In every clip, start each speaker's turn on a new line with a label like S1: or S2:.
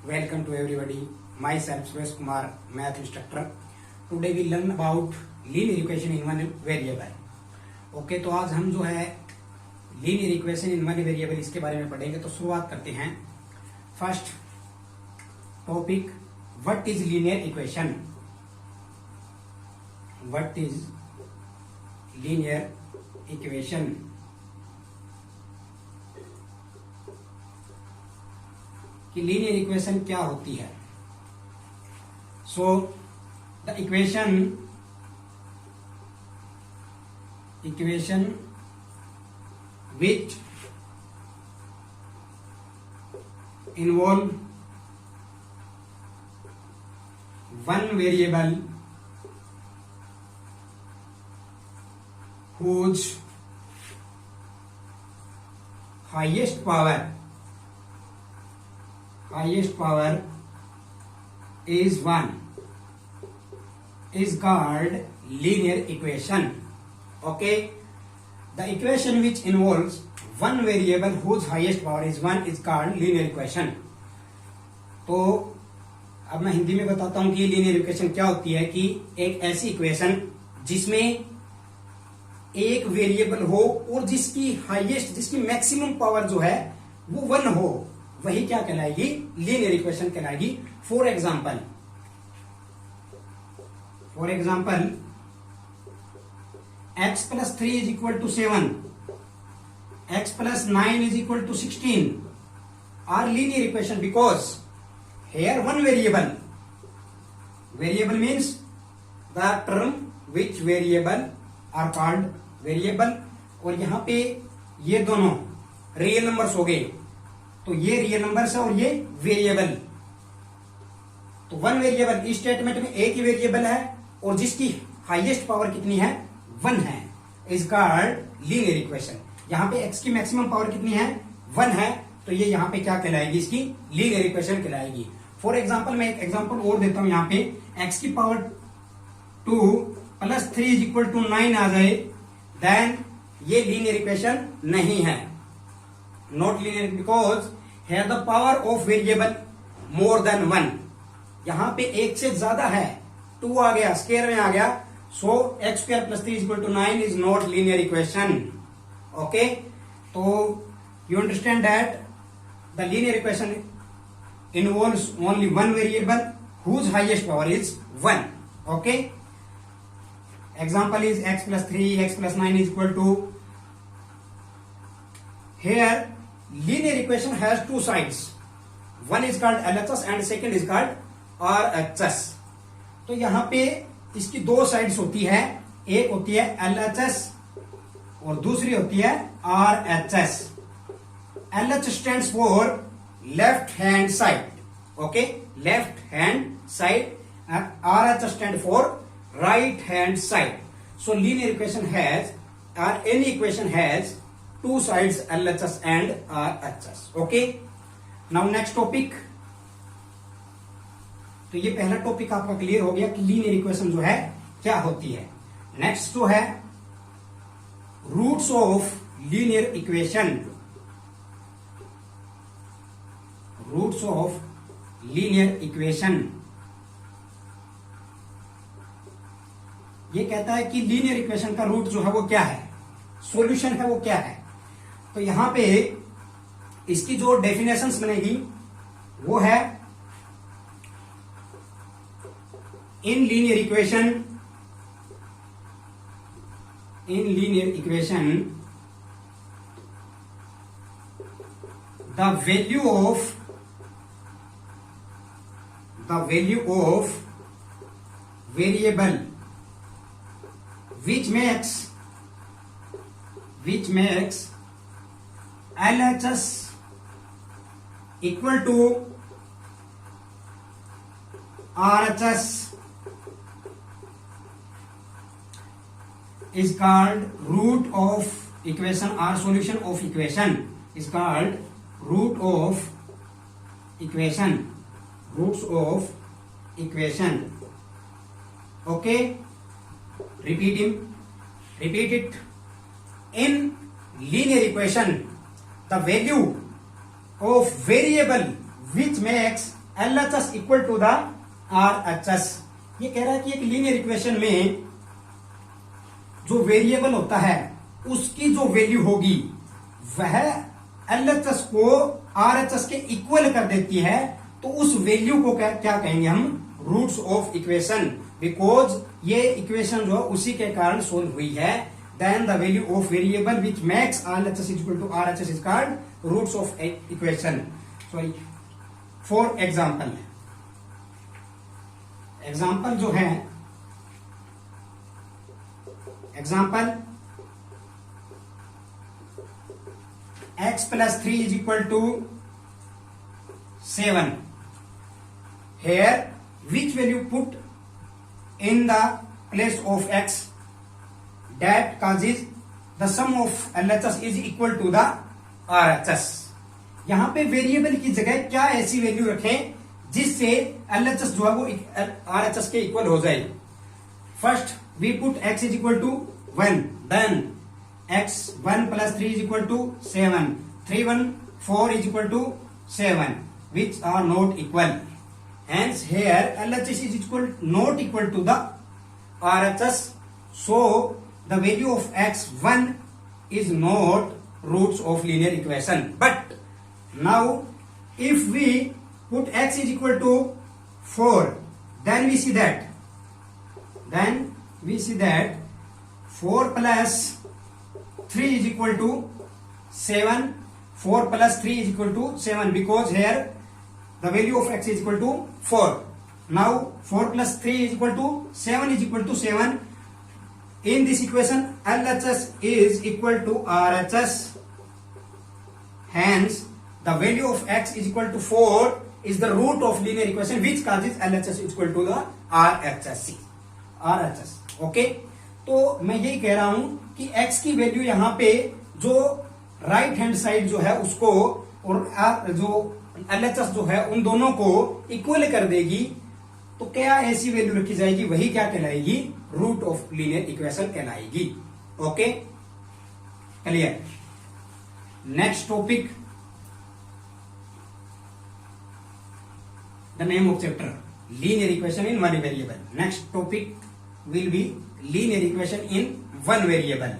S1: Welcome to everybody. Myself Suresh Kumar, math instructor. Today we learn about linear equation in one variable. Okay, तो आज हम जो है linear equation in one variable इसके बारे में पढ़ेंगे. तो शुरुआत करते हैं. First topic, what is linear equation? What is linear equation? कि लीनियर इक्वेशन क्या होती है. So the equation which involve one variable whose highest power is 1 is called linear equation. Okay, the equation which involves one variable whose highest power is 1 is called linear equation. तो अब मैं हिंदी में बताता हूं कि लीनियर इक्वेशन क्या होती है. कि एक ऐसी इक्वेशन जिसमें एक वेरिएबल हो और जिसकी मैक्सिमम पावर जो है वो 1 हो, वही क्या कहलाएगी, लीनियर इक्वेशन कहलाएगी. For example x plus 3 is equal to 7, x plus 9 is equal to 16 are linear equation because here one variable means the term which variable are called variable, और यहां पे ये दोनों रियल नंबर्स हो गए. तो ये रियल नंबर्स है और ये वेरिएबल. तो वन वेरिएबल, इस स्टेटमेंट में एक ही वेरिएबल है और जिसकी हाईएस्ट पावर कितनी है, 1 है, इज कॉल्ड लीनियर इक्वेशन. यहां पे x की मैक्सिमम पावर कितनी है, 1 है, तो ये यहां पे क्या कहलाएगी, इसकी लीनियर इक्वेशन कहलाएगी. फॉर एग्जाम्पल मैं एक एग्जाम्पल और देता हूं. यहां पे x की power 2 plus 3 is equal to 9 आ जाए, देन ये लीनियर इक्वेशन नहीं है. नॉट लीनियर बिकॉज है the power of variable more than 1. यहां पे एक से ज्यादा है, 2 आ गया, स्क्वायर में आ गया. So X square plus 3 equal to 9 is not linear equation. Okay, तो you understand that the linear equation involves only one variable whose highest power is 1. Okay, example is x plus 3, x plus 9 is equal to, here linear equation has two sides, one is called LHS and second is called RHS. तो यहां पे इसकी दो sides होती है, एक होती है LHS और दूसरी होती है RHS. LH stands for left hand side, okay, left hand side, and RHS stand for right hand side. So linear equation has, or any equation has two sides, LHS and RHS. Okay, now next topic. तो ये पहला topic आपका clear हो गया कि linear equation जो है क्या होती है. नेक्स्ट जो है roots of linear equation. Roots of linear equation ये कहता है कि लीनियर इक्वेशन का रूट जो है वो क्या है, सॉल्यूशन है वो क्या है. तो यहां पे इसकी जो डेफिनेशंस बनेगी वो है, in linear equation the value of variable which makes LHS equal to RHS is called root of equation, or solution of equation is called root of equation, roots of equation. Okay, repeat it. In linear equation, the value of variable which makes LHS equal to the RHS। ये कह रहा है कि एक linear equation में जो variable होता है उसकी जो वैल्यू होगी वह LHS को RHS के इक्वल कर देती है, तो उस वैल्यू को क्या कहेंगे हम? Roots of equation. बिकॉज ये इक्वेशन जो है उसी के कारण सोल्व हुई है। Then the value of variable which makes LHS equal to RHS is called roots of equation. Sorry, for example, example जो है, example x plus 3 is equal to 7. Here, which value put in the place of x that causes the sum of LHS is equal to the RHS? यहां पे variable की जगह क्या ऐसी value रखें जिससे LHS जो है वो RHS के इक्वल हो जाए? First we put x is equal to 1, then x 1 plus 3 is equal to 7, 3 1 4 is equal to 7, which are not equal. Hence here LHS is equal not equal to the RHS, so the value of x 1 is not roots of linear equation. But now if we put x is equal to 4, then we see that 4 plus 3 is equal to 7. 4 plus 3 is equal to 7 because here the value of x is equal to 4. Now 4 plus 3 is equal to 7 is equal to 7. In this equation LHS is equal to RHS. Hence the value of x is equal to 4 is the root of linear equation which causes LHS is equal to the RHS. Okay? तो मैं यही कह रहा हूं कि x की value यहां पे जो राइट हैंड साइड जो है उसको और जो LHS जो है उन दोनों को इक्वल कर देगी, तो क्या ऐसी वैल्यू रखी जाएगी? वही क्या कहलाएगी? रूट ऑफ लीनियर इक्वेशन कहलाएगी। Okay, clear? Next topic, the name of chapter linear equation in one variable. Next topic will be linear equation in one variable.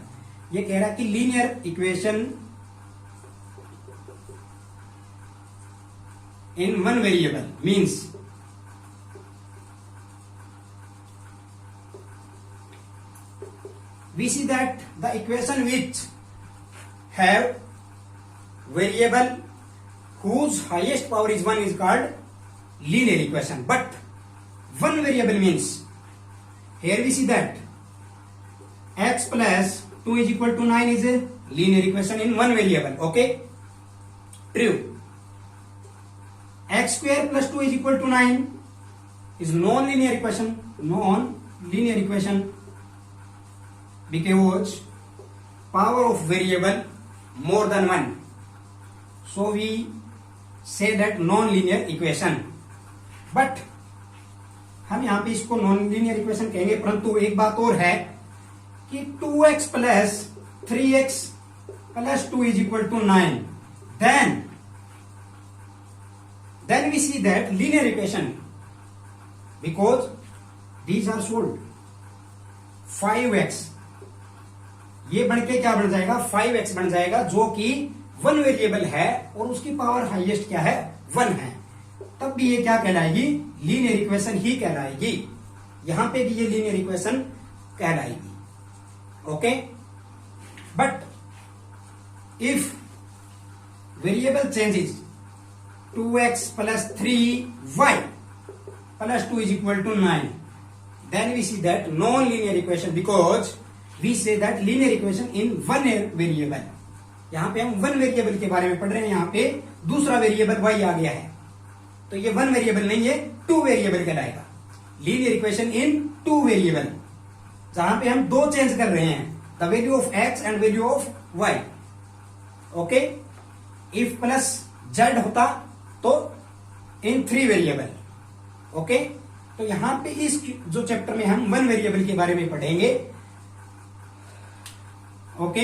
S1: ये कह रहा है कि linear equation in one variable means we see that the equation which have variable whose highest power is 1 is called linear equation. But one variable means here we see that x plus 2 is equal to 9 is a linear equation in one variable. Okay, true. X square plus 2 is equal to 9 is non-linear equation. Non-linear equation because power of variable more than 1, so we say that non-linear equation. But हम यहां पे इसको non-linear equation कहेंगे, परंतु एक बात और है कि 2x plus 3x plus 2 is equal to 9, then we see that linear equation because these are solved. 5x ये बढ़ के क्या बन जाएगा? 5x बन जाएगा, जो कि वन वेरिएबल है और उसकी पावर हाईएस्ट क्या है? 1 है। तब भी ये क्या कहलाएगी? लीनियर इक्वेशन ही कहलाएगी। यहां पे भी ये लीनियर इक्वेशन कहलाएगी। Okay, but if variable changes 2x plus 3y plus 2 is equal to 9, then we see that non-linear equation because we say that linear equation in one variable. यहां पे हम one variable के बारे में पढ़ रहे हैं, यहां पे दूसरा वेरिएबल y आ गया है, तो ये वन वेरिएबल नहीं है, 2 वेरिएबल कहलाएगा। लीनियर इक्वेशन इन 2 वेरिएबल, जहां पे हम 2 चेंज कर रहे हैं, the value of x and value of y। Okay, if plus z होता तो इन 3 वेरिएबल। ओके, तो यहां पे इस जो चैप्टर में हम वन वेरिएबल के बारे में पढ़ेंगे। Okay,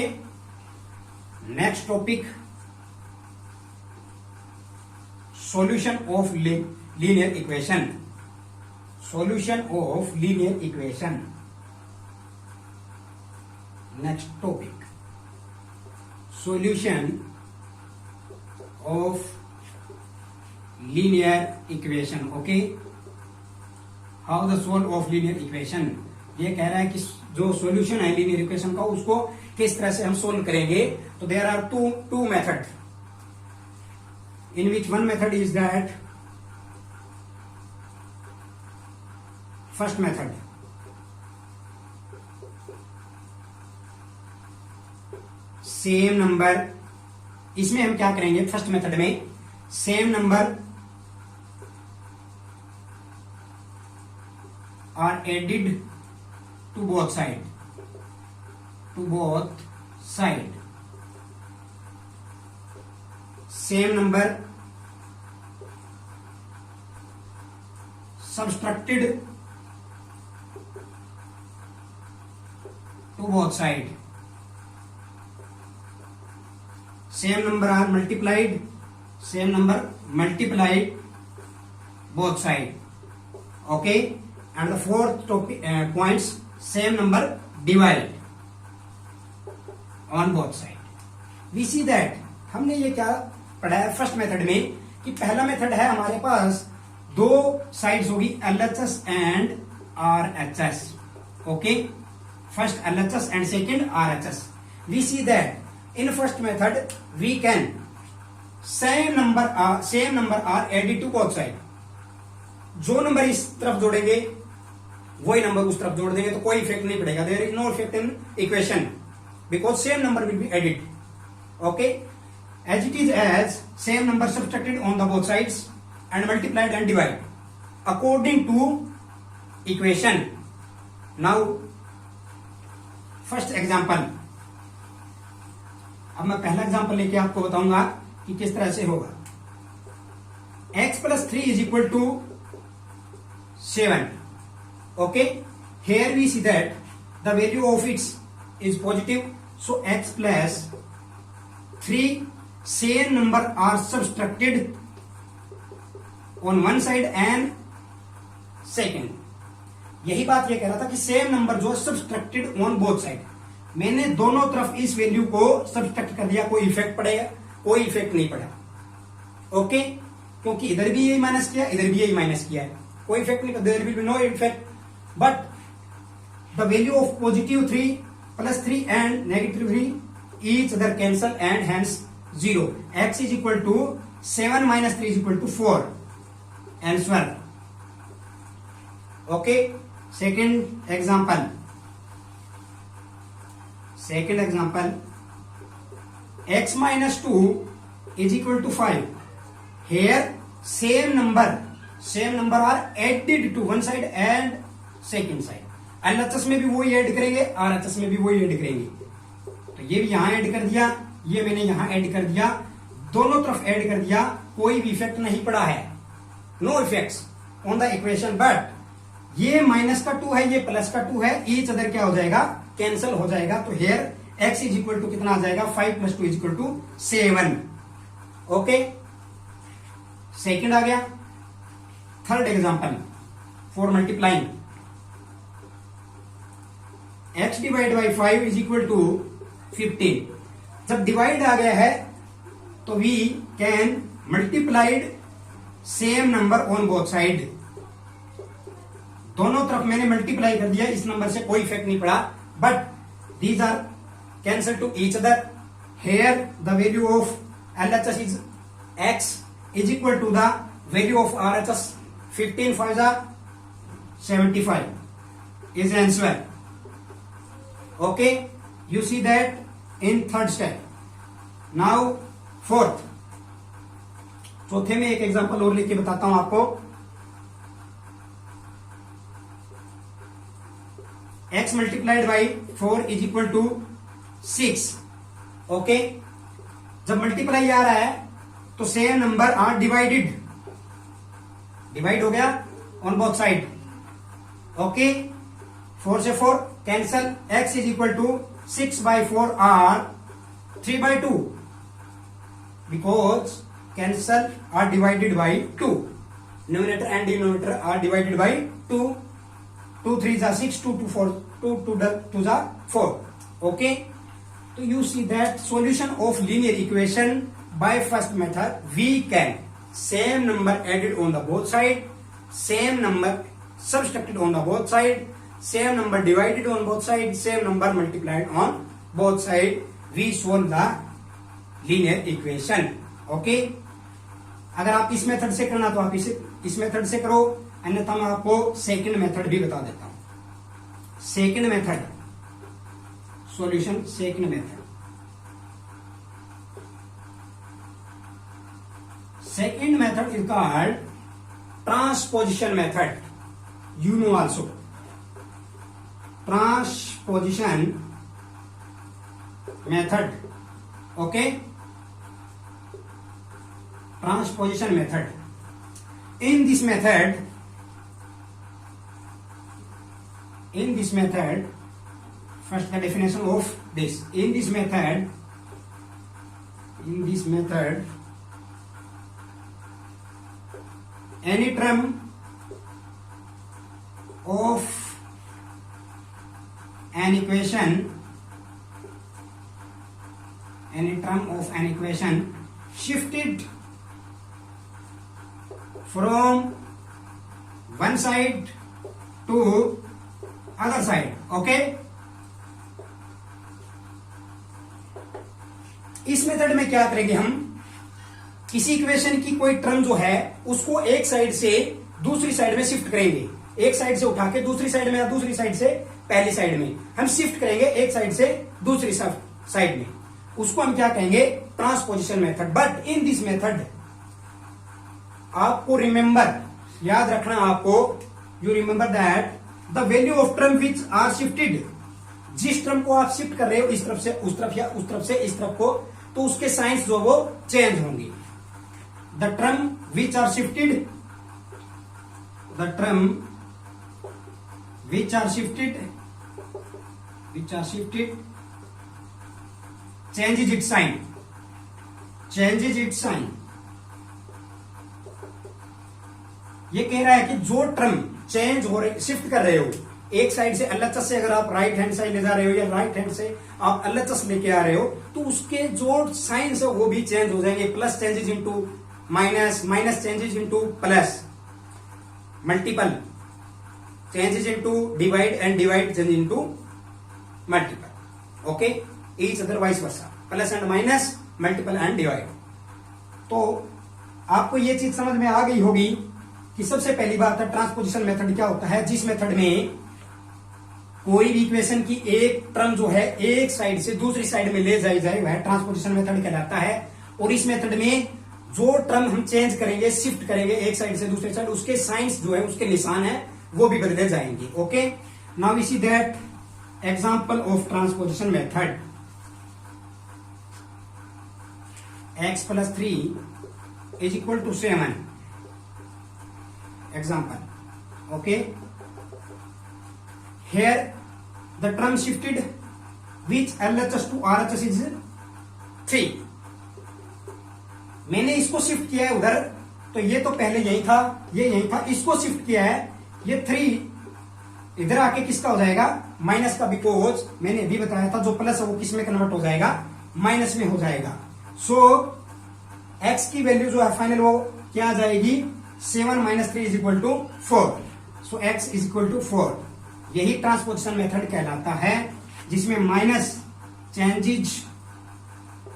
S1: next topic solution of linear equation. Solution of linear equation. Next topic. Solution of linear equation. Okay. How the solve of linear equation. ये कह रहा है कि जो सॉल्यूशन है लीनियर इक्वेशन का उसको किस तरह से हम सोल्व करेंगे. तो there are two method, in which one method is that first method, same number. इसमें हम क्या करेंगे, फर्स्ट मेथड में same number are added to both side, same number subtracted to both side. Same number are multiplied both side. Okay. And the fourth topic, points, same number divide on both side. We see that हमने ये क्या पढ़ा है first method में कि पहला method है हमारे पास दो साइड्स होगी LHS and RHS. Okay, first LHS and second RHS. We see that in first method we can same number are added to both side. जो नंबर इस तरफ जोड़ेंगे वही नंबर उस तरफ जोड़ देंगे तो कोई इफेक्ट नहीं पड़ेगा. There is no effect in equation because same number will be added. Okay, as it is as same number subtracted on the both sides and multiplied and divided according to equation. Now first example. अब मैं पहला example लेके आपको बताऊंगा कि किस तरह से होगा. x plus 3 is equal to 7. Okay, here we see that the value of its is positive, so x plus 3 same number are subtracted on one side and second. यही बात ये कह रहा था कि सेम नंबर जो सब्सट्रैक्टेड ऑन बोथ साइड. मैंने दोनों तरफ इस वैल्यू को सब्सट्रैक्ट कर दिया, कोई इफेक्ट पड़ेगा? कोई इफेक्ट नहीं पड़ा. ओके, क्योंकि इधर भी यही माइनस किया, इधर भी यही माइनस किया है, कोई इफेक्ट नहीं. There will be no effect. But the value of positive 3 plus 3 and negative 3 each other cancel and hence 0. X is equal to 7 minus 3 is equal to 4. Answer. Okay. Second example. X minus 2 is equal to 5. Here same number are added to one side and second side. LHS में भी वही add करेंगे, RHS में भी वही add करेंगे. तो ये भी यहां ऐड कर दिया, ये मैंने यहां ऐड कर दिया, दोनों तरफ ऐड कर दिया, कोई भी इफेक्ट नहीं पड़ा है. No effects on the equation. But ये माइनस का 2 है, ये प्लस का 2 है, ईच अदर क्या हो जाएगा, कैंसिल हो जाएगा. तो here x is equal to कितना आ जाएगा, 5 plus 2 is equal to 7. Okay, second आ गया. Third example for multiplying. x divide by 5 is equal to 15. जब डिवाइड आ गया है तो we can multiplied same number on both side. दोनों तरफ मैंने मल्टीप्लाई कर दिया, इस नंबर से कोई इफेक्ट नहीं पड़ा. But these are cancel to each other. Here the value of LHS is x is equal to the value of RHS. 15 5 75 is answer. Okay, you see that in third step. Now fourth. चौथे में एक example और लेके बताता हूं आपको. x multiplied by 4 is equal to 6. Okay, जब multiply आ रहा है तो सेम नंबर आर डिवाइड हो गया ऑन बोथ साइड. ओके, 4 से 4 cancel. x is equal to 6 by 4 are 3 by 2 because cancel are divided by 2. Numerator and denominator are divided by 2, 2 3 जा 6, 2 2 4, 2 2 जा 4. Okay, so you see that solution of linear equation by first method, we can same number added on the both side, same number subtracted on the both side, same number divided on both side, same number multiplied on both side, we solve the linear equation. Okay, अगर आप इस method से करना तो आप इस method से करो, अन्यथा मैं आपको सेकंड मेथड भी बता देता हूं. Second method solution, second method. Second method is called transposition method. You know also. Transposition method. Okay? Transposition method. In this method, first the definition of this. In this method, any term of an equation shifted from one side to other side. Okay, इस method में क्या करेंगे हम, किसी equation की कोई term जो है उसको एक साइड से दूसरी साइड में शिफ्ट करेंगे. एक साइड से उठा के दूसरी साइड में या दूसरी साइड से पहली साइड में हम शिफ्ट करेंगे, एक साइड से दूसरी साइड में. उसको हम क्या कहेंगे, transposition method. But in this method आपको रिमेंबर, याद रखना आपको, you remember that the value of term which are shifted, जिस टर्म को आप शिफ्ट कर रहे हो इस तरफ से उस तरफ या उस तरफ से इस तरफ को, तो उसके साइंस जो वो चेंज होंगे. The term which are shifted changes its sign. ये कह रहा है कि जो टर्म चेंज हो रहे, शिफ्ट कर रहे हो एक साइड से एलएचएस से, अगर आप राइट हैंड साइड ले जा रहे हो या राइट हैंड से आप एलएचएस लेके आ रहे हो, तो उसके जो साइंस है वो भी चेंज हो जाएंगे. Plus changes into minus, minus changes into plus, multiple changes into divide and divide change into multiple. Okay, each other vice versa, plus and minus, multiple and divide. तो आपको ये चीज समझ में आ गई होगी कि सबसे पहली बात है ट्रांसपोजिशन मेथड क्या होता है, जिस मेथड में कोई भी इक्वेशन की एक टर्म जो है एक साइड से दूसरी साइड में ले जाई जाए, वह ट्रांसपोजिशन मेथड कहलाता है. और इस मेथड में जो टर्म हम चेंज करेंगे, शिफ्ट करेंगे एक साइड से दूसरी साइड, उसके साइंस जो है, उसके निशान है, वो भी बदले जाएंगे. Okay, now we see that example of transposition method. x plus 3 is equal to 7. Example. Okay, here the term shifted which LHS to RHS is 3. मैंने इसको शिफ्ट किया है उधर, तो ये तो पहले यही था, ये यही था, इसको शिफ्ट किया है, ये 3 इधर आके किसका हो जाएगा, माइनस का, बिकॉज मैंने अभी बताया था जो प्लस है वो किस में कन्वर्ट हो जाएगा, माइनस में हो जाएगा. सो x की वैल्यू जो है फाइनल वो क्या आ जाएगी, 7 minus 3 is equal to 4. So x is equal to 4. यही ट्रांसपोजिशन मेथड कहलाता है, जिसमें minus changes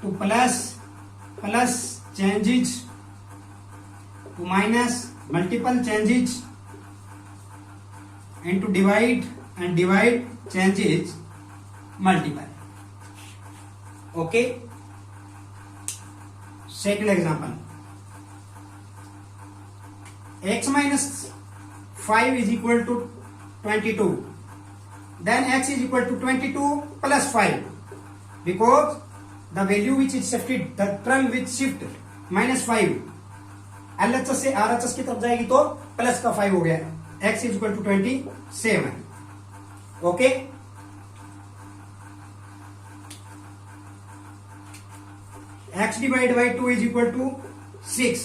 S1: to plus, plus changes to minus, multiple changes into divide and divide changes multiply. Okay, second example, x minus 5 is equal to 22, then x is equal to 22 plus 5, because the value which is shifted, the term which shift minus 5 LHS से RHS की तरफ जाएगी तो plus का 5 हो गया, x is equal to 27. Okay, x divided by 2 is equal to 6.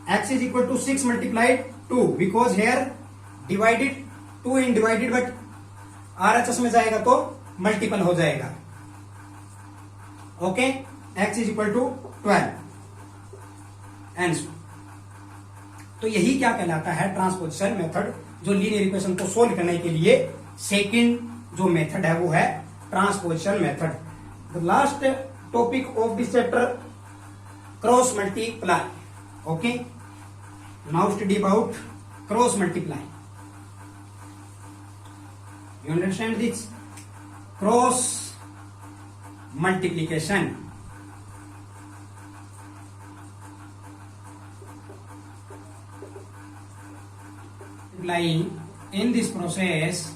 S1: x is equal to 6 multiplied 2 because here divided 2 in divided but RHS में जाएगा तो मल्टीपल हो जाएगा. Okay, x is equal to 12 and तो यही क्या कहलाता है ट्रांसपोजिशन मेथड, जो लीनियर इक्वेशन को सोल्व करने के लिए सेकंड जो मेथड है वो है transposition method. The last topic of this chapter cross multiply. Okay, now study about cross multiply. You understand this cross multiplication. In this process,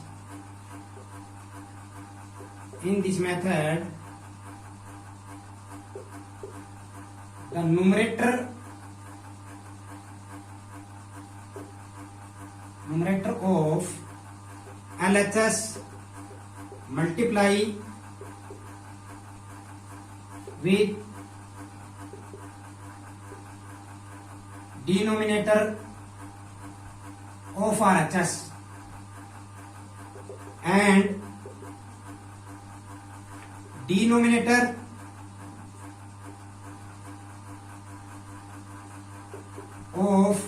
S1: in this method, the numerator of LHS multiply with denominator of RHS and denominator of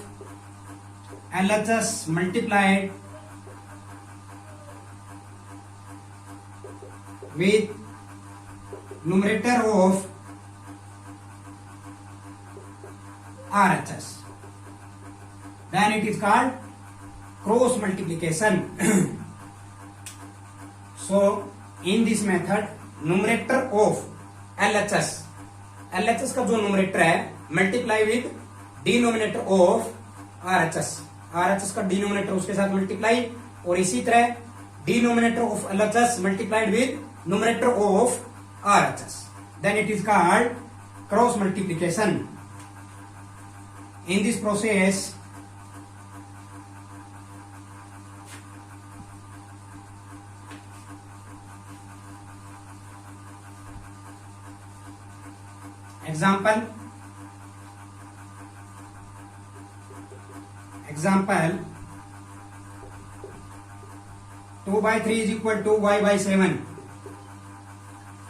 S1: LHS multiplied with numerator of RHS, then it is called cross multiplication. So in this method numerator of LHS का जो numerator है multiply with denominator of RHS का denominator उसके साथ multiply, और इसी तरह denominator of LHS multiplied with numerator of RHS, then it is called cross multiplication. In this process example 2 by 3 is equal to y by 7.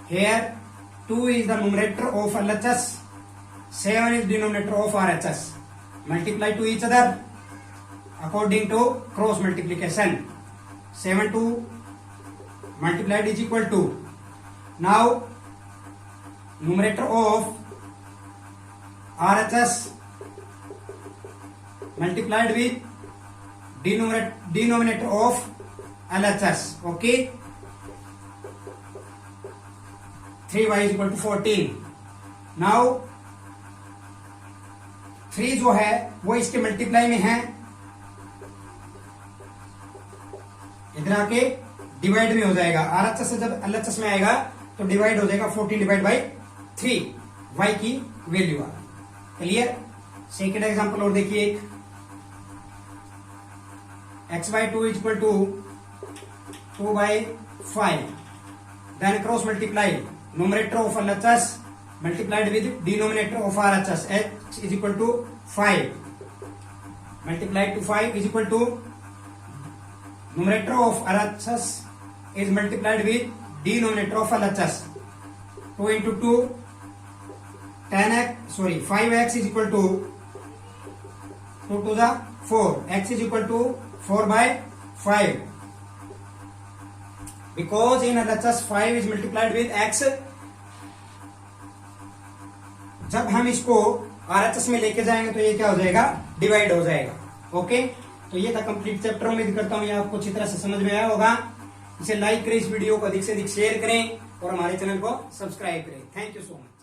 S1: Here 2 is the numerator of LHS, 7 is denominator of RHS. Multiply to each other according to cross multiplication. 7 to multiplied is equal to, now numerator of RHS multiplied with denominator of LHS. Okay, 3y is equal to 14. now 3 जो है वो इसके multiply में है, इधर आके divide में हो जाएगा. RHS से जब LHS में आएगा तो डिवाइड हो जाएगा 14 डिवाइड बाई 3, y की वैल्यू आ. क्लियर. सेकेंड एग्जांपल और देखिए, एक x by 2 is equal to 2 by 5, then cross multiply numerator of LHS multiplied with denominator of RHS, h is equal to 5 multiplied to 5 is equal to numerator of RHS is multiplied with denominator of LHS. 2 into 2 5x is equal to 2 to the 4, x is equal to 4 by 5, because in LHS 5 is multiplied with x. जब हम इसको RHS में लेके जाएंगे तो ये क्या हो जाएगा, डिवाइड हो जाएगा. ओके, तो ये था कंप्लीट चैप्टर. उम्मीद करता हूँ ये आपको अच्छी तरह से समझ में आया होगा. इसे लाइक करें, इस वीडियो को अधिक से अधिक शेयर करें और हमारे चैनल को सब्सक्राइब करें. Thank you so much.